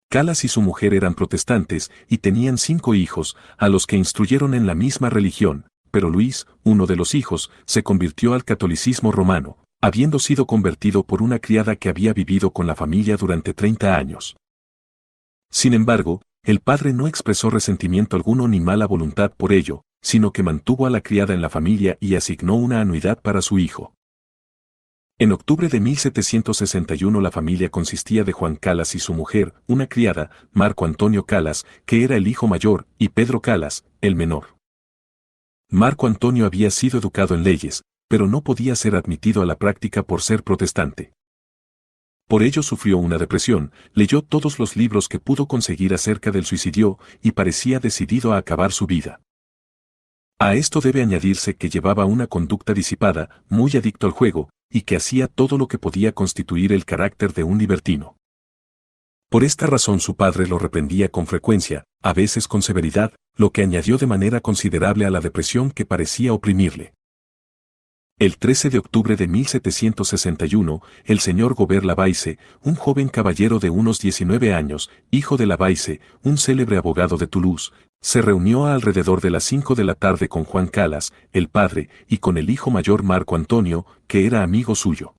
Calas y su mujer eran protestantes y tenían 5 hijos, a los que instruyeron en la misma religión, pero Luis, uno de los hijos, se convirtió al catolicismo romano, habiendo sido convertido por una criada que había vivido con la familia durante 30 años. Sin embargo, el padre no expresó resentimiento alguno ni mala voluntad por ello, sino que mantuvo a la criada en la familia y asignó una anuidad para su hijo. En octubre de 1761 la familia consistía de Juan Calas y su mujer, una criada, Marco Antonio Calas, que era el hijo mayor, y Pedro Calas, el menor. Marco Antonio había sido educado en leyes, pero no podía ser admitido a la práctica por ser protestante. Por ello sufrió una depresión, leyó todos los libros que pudo conseguir acerca del suicidio y parecía decidido a acabar su vida. A esto debe añadirse que llevaba una conducta disipada, muy adicto al juego, y que hacía todo lo que podía constituir el carácter de un libertino. Por esta razón su padre lo reprendía con frecuencia, a veces con severidad, lo que añadió de manera considerable a la depresión que parecía oprimirle. El 13 de octubre de 1761, el señor Gobert Lavaisse, un joven caballero de unos 19 años, hijo de Lavaisse, un célebre abogado de Toulouse, se reunió alrededor de las 5 de la tarde con Juan Calas, el padre, y con el hijo mayor Marco Antonio, que era amigo suyo.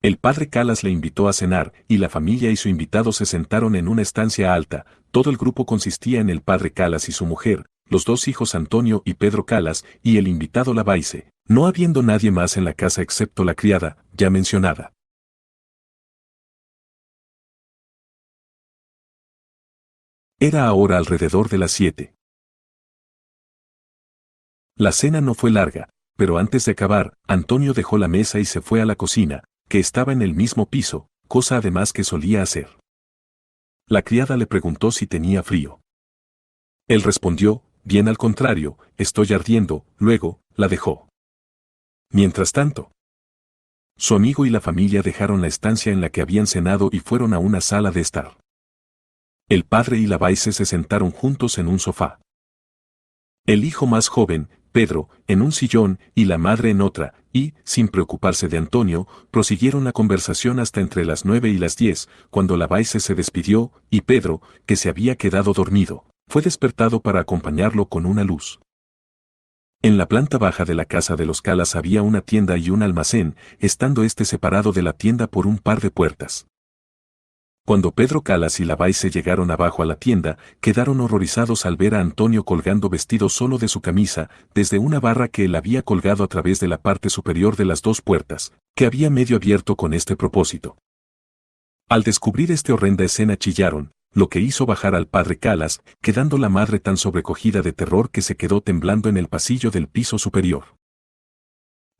El padre Calas le invitó a cenar, y la familia y su invitado se sentaron en una estancia alta. Todo el grupo consistía en el padre Calas y su mujer, los 2 hijos Antonio y Pedro Calas, y el invitado Lavaisse, no habiendo nadie más en la casa excepto la criada, ya mencionada. Era ahora alrededor de las 7. La cena no fue larga, pero antes de acabar, Antonio dejó la mesa y se fue a la cocina, que estaba en el mismo piso, cosa además que solía hacer. La criada le preguntó si tenía frío. Él respondió, bien al contrario, estoy ardiendo, luego, la dejó. Mientras tanto, Su amigo y la familia dejaron la estancia en la que habían cenado y fueron a una sala de estar. El padre y la Lavaisse se sentaron juntos en un sofá. El hijo más joven, Pedro, en un sillón y la madre en otra, y, sin preocuparse de Antonio, prosiguieron la conversación hasta entre las 9 y las 10, cuando la Lavaisse se despidió, y Pedro, que se había quedado dormido, fue despertado para acompañarlo con una luz. En la planta baja de la casa de los Calas había una tienda y un almacén, estando este separado de la tienda por un par de puertas. Cuando Pedro Calas y la Lavaisse llegaron abajo a la tienda, quedaron horrorizados al ver a Antonio colgando vestido solo de su camisa, desde una barra que él había colgado a través de la parte superior de las dos puertas, que había medio abierto con este propósito. Al descubrir esta horrenda escena chillaron, lo que hizo bajar al padre Calas, quedando la madre tan sobrecogida de terror que se quedó temblando en el pasillo del piso superior.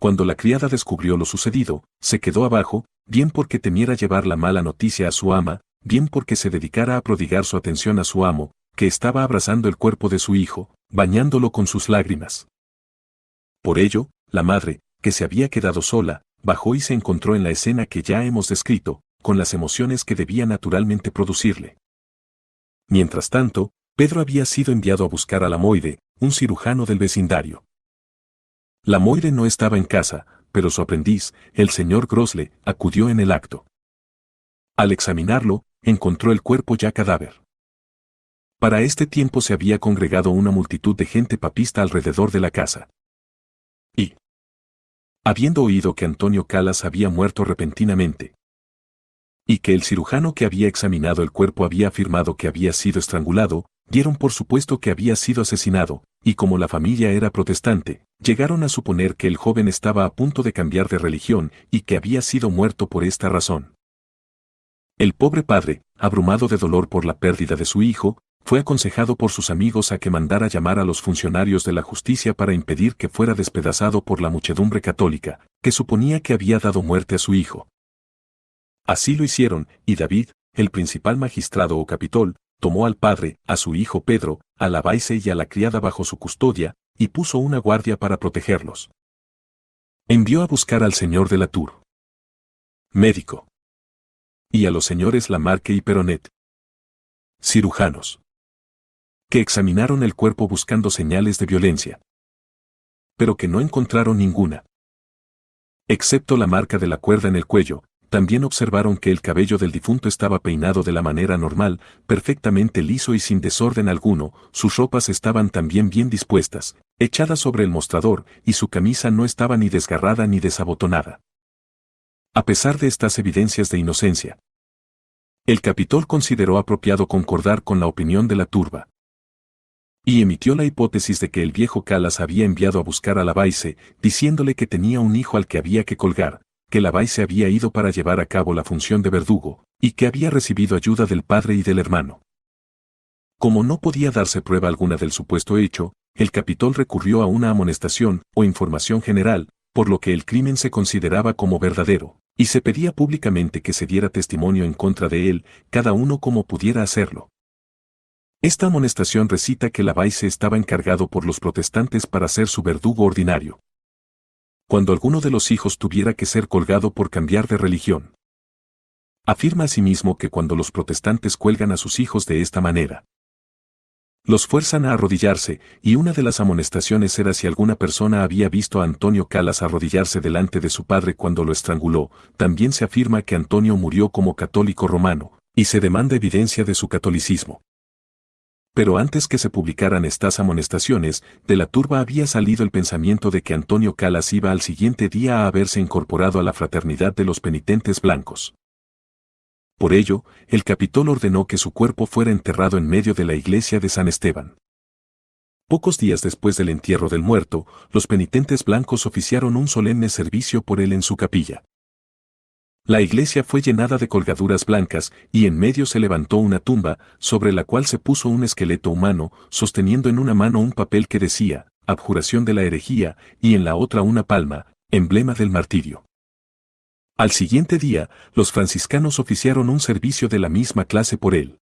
Cuando la criada descubrió lo sucedido, se quedó abajo, bien porque temiera llevar la mala noticia a su ama, bien porque se dedicara a prodigar su atención a su amo, que estaba abrazando el cuerpo de su hijo, bañándolo con sus lágrimas. Por ello, la madre, que se había quedado sola, bajó y se encontró en la escena que ya hemos descrito, con las emociones que debía naturalmente producirle. Mientras tanto, Pedro había sido enviado a buscar a Lamoide, un cirujano del vecindario. Lamoide no estaba en casa, pero su aprendiz, el señor Grosle, acudió en el acto. Al examinarlo, encontró el cuerpo ya cadáver. Para este tiempo se había congregado una multitud de gente papista alrededor de la casa. Y, habiendo oído que Antonio Calas había muerto repentinamente, y que el cirujano que había examinado el cuerpo había afirmado que había sido estrangulado, dieron por supuesto que había sido asesinado, y como la familia era protestante, llegaron a suponer que el joven estaba a punto de cambiar de religión y que había sido muerto por esta razón. El pobre padre, abrumado de dolor por la pérdida de su hijo, fue aconsejado por sus amigos a que mandara llamar a los funcionarios de la justicia para impedir que fuera despedazado por la muchedumbre católica, que suponía que había dado muerte a su hijo. Así lo hicieron, y David, el principal magistrado o capitol, tomó al padre, a su hijo Pedro, a la Lavaisse y a la criada bajo su custodia, y puso una guardia para protegerlos. Envió a buscar al señor de la Tour, médico, y a los señores Lamarque y Peronet, cirujanos, que examinaron el cuerpo buscando señales de violencia, pero que no encontraron ninguna. Excepto la marca de la cuerda en el cuello, también observaron que el cabello del difunto estaba peinado de la manera normal, perfectamente liso y sin desorden alguno, sus ropas estaban también bien dispuestas, echadas sobre el mostrador, y su camisa no estaba ni desgarrada ni desabotonada. A pesar de estas evidencias de inocencia, el capitol consideró apropiado concordar con la opinión de la turba, y emitió la hipótesis de que el viejo Calas había enviado a buscar a la Lavaisse, diciéndole que tenía un hijo al que había que colgar, que la Lavaisse había ido para llevar a cabo la función de verdugo, y que había recibido ayuda del padre y del hermano. Como no podía darse prueba alguna del supuesto hecho, el capitol recurrió a una amonestación o información general, por lo que el crimen se consideraba como verdadero, y se pedía públicamente que se diera testimonio en contra de él, cada uno como pudiera hacerlo. Esta amonestación recita que la Lavaisse estaba encargado por los protestantes para ser su verdugo ordinario, cuando alguno de los hijos tuviera que ser colgado por cambiar de religión. Afirma asimismo que cuando los protestantes cuelgan a sus hijos de esta manera, los fuerzan a arrodillarse, y una de las amonestaciones era si alguna persona había visto a Antonio Calas arrodillarse delante de su padre cuando lo estranguló. También se afirma que Antonio murió como católico romano, y se demanda evidencia de su catolicismo. Pero antes que se publicaran estas amonestaciones, de la turba había salido el pensamiento de que Antonio Calas iba al siguiente día a haberse incorporado a la fraternidad de los penitentes blancos. Por ello, el capitol ordenó que su cuerpo fuera enterrado en medio de la iglesia de San Esteban. Pocos días después del entierro del muerto, los penitentes blancos oficiaron un solemne servicio por él en su capilla. La iglesia fue llenada de colgaduras blancas, y en medio se levantó una tumba, sobre la cual se puso un esqueleto humano, sosteniendo en una mano un papel que decía, abjuración de la herejía, y en la otra una palma, emblema del martirio. Al siguiente día, los franciscanos oficiaron un servicio de la misma clase por él.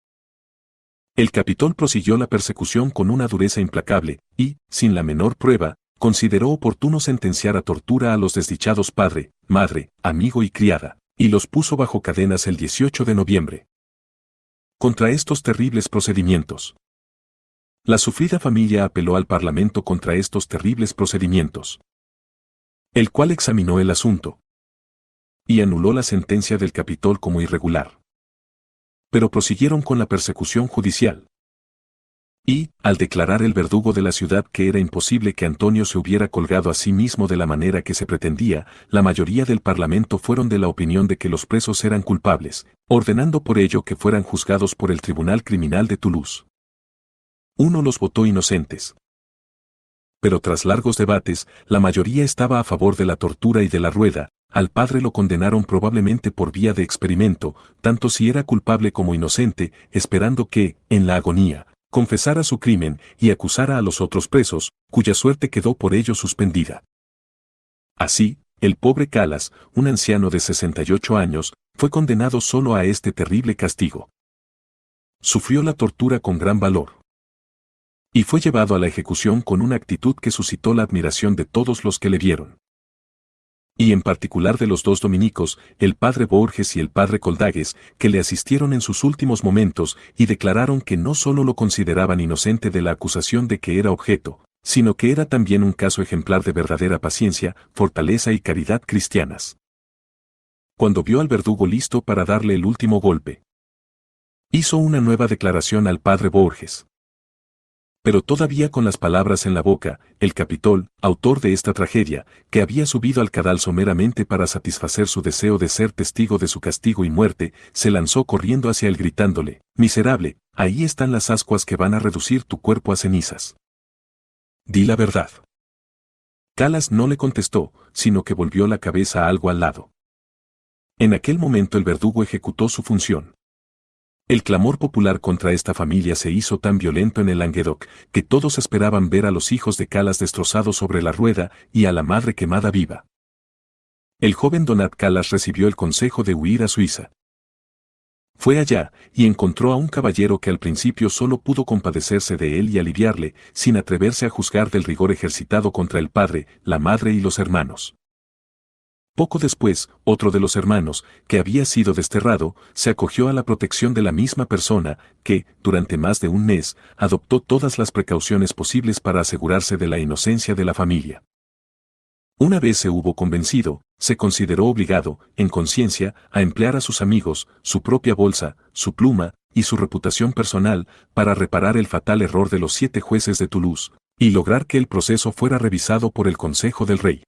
El capitol prosiguió la persecución con una dureza implacable, y, sin la menor prueba, consideró oportuno sentenciar a tortura a los desdichados padre, madre, amigo y criada, y los puso bajo cadenas el 18 de noviembre. Contra estos terribles procedimientos, la sufrida familia apeló al Parlamento contra estos terribles procedimientos, el cual examinó el asunto y anuló la sentencia del Capitol como irregular. Pero prosiguieron con la persecución judicial. Y, al declarar el verdugo de la ciudad que era imposible que Antonio se hubiera colgado a sí mismo de la manera que se pretendía, la mayoría del Parlamento fueron de la opinión de que los presos eran culpables, ordenando por ello que fueran juzgados por el Tribunal Criminal de Toulouse. Uno los votó inocentes. Pero tras largos debates, la mayoría estaba a favor de la tortura y de la rueda. Al padre lo condenaron probablemente por vía de experimento, tanto si era culpable como inocente, esperando que, en la agonía, confesara su crimen y acusara a los otros presos, cuya suerte quedó por ello suspendida. Así, el pobre Calas, un anciano de 68 años, fue condenado solo a este terrible castigo. Sufrió la tortura con gran valor. Y fue llevado a la ejecución con una actitud que suscitó la admiración de todos los que le vieron. Y en particular de los dos dominicos, el padre Borges y el padre Coldagues, que le asistieron en sus últimos momentos y declararon que no solo lo consideraban inocente de la acusación de que era objeto, sino que era también un caso ejemplar de verdadera paciencia, fortaleza y caridad cristianas. Cuando vio al verdugo listo para darle el último golpe, hizo una nueva declaración al padre Borges. Pero todavía con las palabras en la boca, el Capitol, autor de esta tragedia, que había subido al cadalso meramente para satisfacer su deseo de ser testigo de su castigo y muerte, se lanzó corriendo hacia él gritándole: «Miserable, ahí están las ascuas que van a reducir tu cuerpo a cenizas. Di la verdad». Calas no le contestó, sino que volvió la cabeza algo al lado. En aquel momento el verdugo ejecutó su función. El clamor popular contra esta familia se hizo tan violento en el Languedoc, que todos esperaban ver a los hijos de Calas destrozados sobre la rueda y a la madre quemada viva. El joven Donat Calas recibió el consejo de huir a Suiza. Fue allá, y encontró a un caballero que al principio solo pudo compadecerse de él y aliviarle, sin atreverse a juzgar del rigor ejercitado contra el padre, la madre y los hermanos. Poco después, otro de los hermanos, que había sido desterrado, se acogió a la protección de la misma persona, que, durante más de un mes, adoptó todas las precauciones posibles para asegurarse de la inocencia de la familia. Una vez se hubo convencido, se consideró obligado, en conciencia, a emplear a sus amigos, su propia bolsa, su pluma, y su reputación personal, para reparar el fatal error de los 7 jueces de Toulouse, y lograr que el proceso fuera revisado por el Consejo del Rey.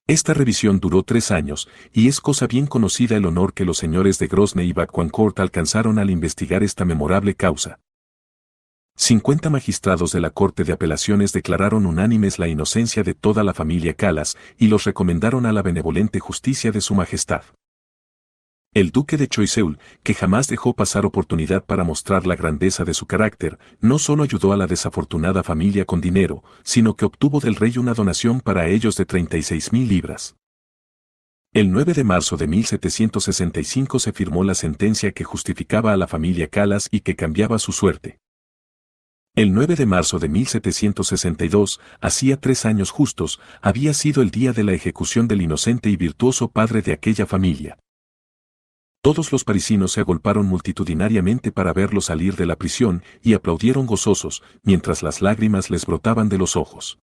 Esta revisión duró 3 años, y es cosa bien conocida el honor que los señores de Grosne y Bacquancourt alcanzaron al investigar esta memorable causa. 50 magistrados de la Corte de Apelaciones declararon unánimes la inocencia de toda la familia Calas y los recomendaron a la benevolente justicia de su majestad. El duque de Choiseul, que jamás dejó pasar oportunidad para mostrar la grandeza de su carácter, no solo ayudó a la desafortunada familia con dinero, sino que obtuvo del rey una donación para ellos de 36.000 libras. El 9 de marzo de 1765 se firmó la sentencia que justificaba a la familia Calas y que cambiaba su suerte. El 9 de marzo de 1762, hacía 3 años justos, había sido el día de la ejecución del inocente y virtuoso padre de aquella familia. Todos los parisinos se agolparon multitudinariamente para verlo salir de la prisión y aplaudieron gozosos, mientras las lágrimas les brotaban de los ojos.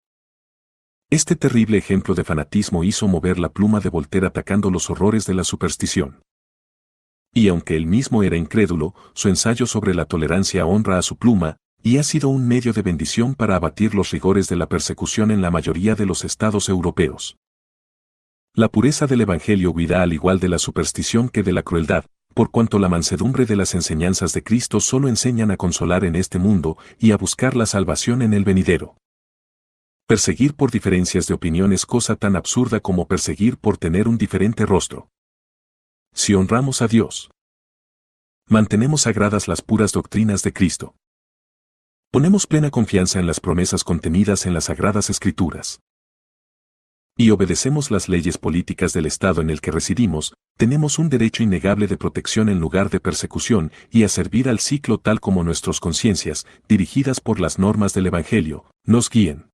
Este terrible ejemplo de fanatismo hizo mover la pluma de Voltaire atacando los horrores de la superstición. Y aunque él mismo era incrédulo, su ensayo sobre la tolerancia honra a su pluma, y ha sido un medio de bendición para abatir los rigores de la persecución en la mayoría de los estados europeos. La pureza del Evangelio huirá al igual de la superstición que de la crueldad, por cuanto la mansedumbre de las enseñanzas de Cristo solo enseñan a consolar en este mundo y a buscar la salvación en el venidero. Perseguir por diferencias de opinión es cosa tan absurda como perseguir por tener un diferente rostro. Si honramos a Dios, mantenemos sagradas las puras doctrinas de Cristo. Ponemos plena confianza en las promesas contenidas en las Sagradas Escrituras. Y obedecemos las leyes políticas del Estado en el que residimos, tenemos un derecho innegable de protección en lugar de persecución y a servir al ciclo tal como nuestras conciencias, dirigidas por las normas del Evangelio, nos guíen.